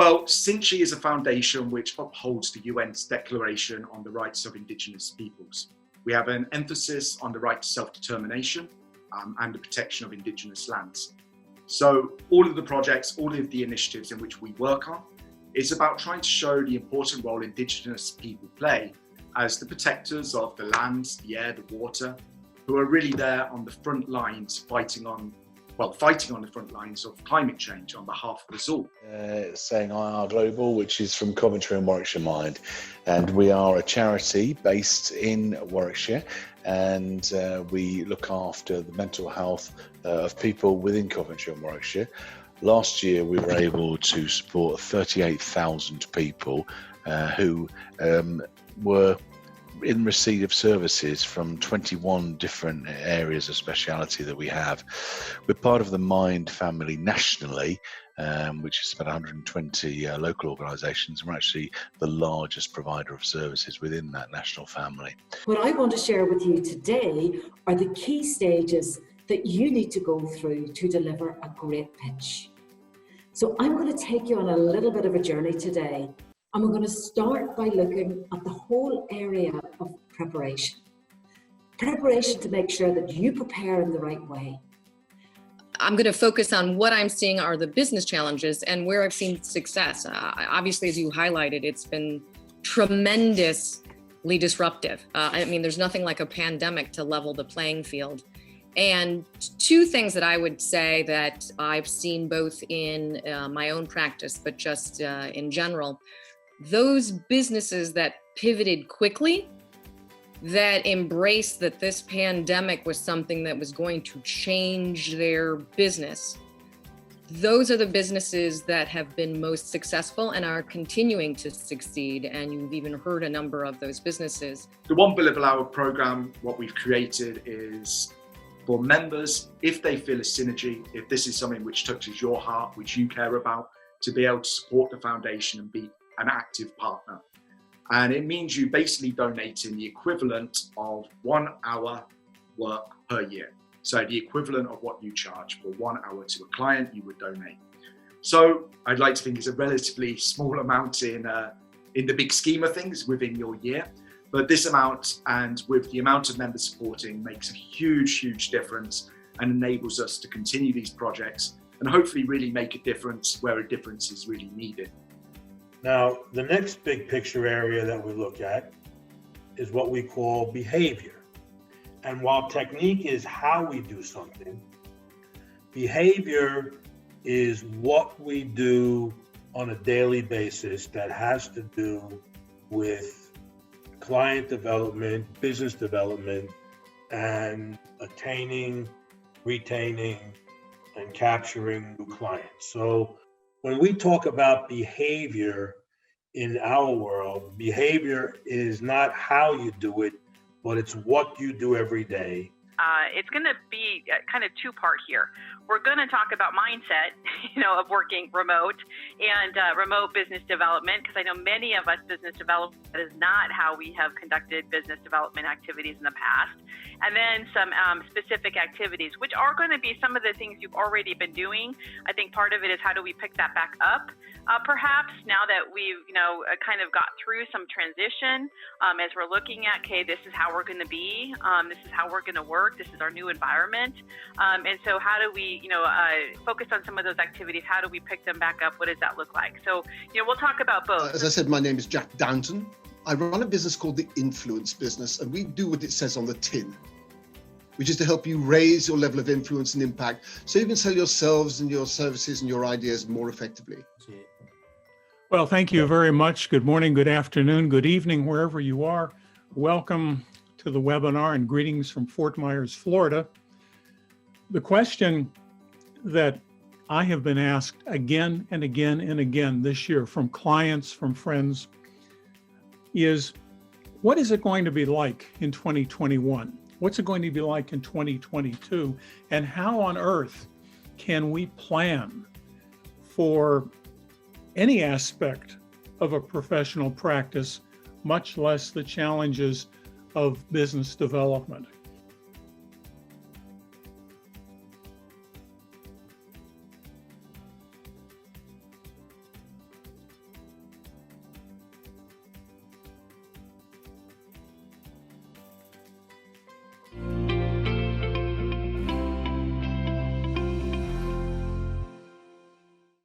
Well, SINCHI is a foundation which upholds the UN's Declaration on the Rights of Indigenous Peoples. We have an emphasis on the right to self-determination and the protection of Indigenous lands. So all of the projects, all of the initiatives in which we work on, is about trying to show the important role Indigenous people play as the protectors of the land, the air, the water, who are really there on the front lines fighting on the front lines of climate change on behalf of us all. Saying IR Global, which is from Coventry and Warwickshire Mind. And we are a charity based in Warwickshire, and we look after the mental health of people within Coventry and Warwickshire. Last year, we were able to support 38,000 people who were in receipt of services from 21 different areas of speciality that we have. We're part of the Mind family nationally, which is about 120 local organisations. We're actually the largest provider of services within that national family. What I want to share with you today are the key stages that you need to go through to deliver a great pitch. So I'm going to take you on a little bit of a journey today. And we're going to start by looking at the whole area of preparation. Preparation to make sure that you prepare in the right way. I'm going to focus on what I'm seeing are the business challenges and where I've seen success. Obviously, as you highlighted, it's been tremendously disruptive. There's nothing like a pandemic to level the playing field. And two things that I would say that I've seen both in my own practice, but just in general, those businesses that pivoted quickly, that embraced that this pandemic was something that was going to change their business, those are the businesses that have been most successful and are continuing to succeed. And you've even heard a number of those businesses. The One Billable Hour program, what we've created is for members, if they feel a synergy, if this is something which touches your heart, which you care about, to be able to support the foundation and be an active partner. And it means you basically donating the equivalent of 1 hour work per year. So the equivalent of what you charge for 1 hour to a client, you would donate. So I'd like to think it's a relatively small amount in the big scheme of things within your year. But this amount, and with the amount of members supporting, makes a huge, huge difference and enables us to continue these projects and hopefully really make a difference where a difference is really needed. Now, the next big picture area that we look at is what we call behavior. And while technique is how we do something, behavior is what we do on a daily basis that has to do with client development, business development, and attaining, retaining, and capturing new clients. So when we talk about behavior in our world, behavior is not how you do it, but it's what you do every day. It's going to be kind of two-part here. We're going to talk about mindset, of working remote and remote business development, because I know many of us business development is not how we have conducted business development activities in the past. And then some specific activities, which are going to be some of the things you've already been doing. I think part of it is how do we pick that back up? Perhaps now that we've, kind of got through some transition, as we're looking at, okay, this is how we're going to be, this is how we're going to work, this is our new environment. And so how do we, focus on some of those activities? How do we pick them back up? What does that look like? So, we'll talk about both. As I said, my name is Jack Downton. I run a business called The Influence Business, and we do what it says on the tin, which is to help you raise your level of influence and impact so you can sell yourselves and your services and your ideas more effectively. Well, thank you very much. Good morning, good afternoon, good evening, wherever you are. Welcome to the webinar and greetings from Fort Myers, Florida. The question that I have been asked again and again and again this year from clients, from friends, is what is it going to be like in 2021? What's it going to be like in 2022? And how on earth can we plan for any aspect of a professional practice, much less the challenges of business development?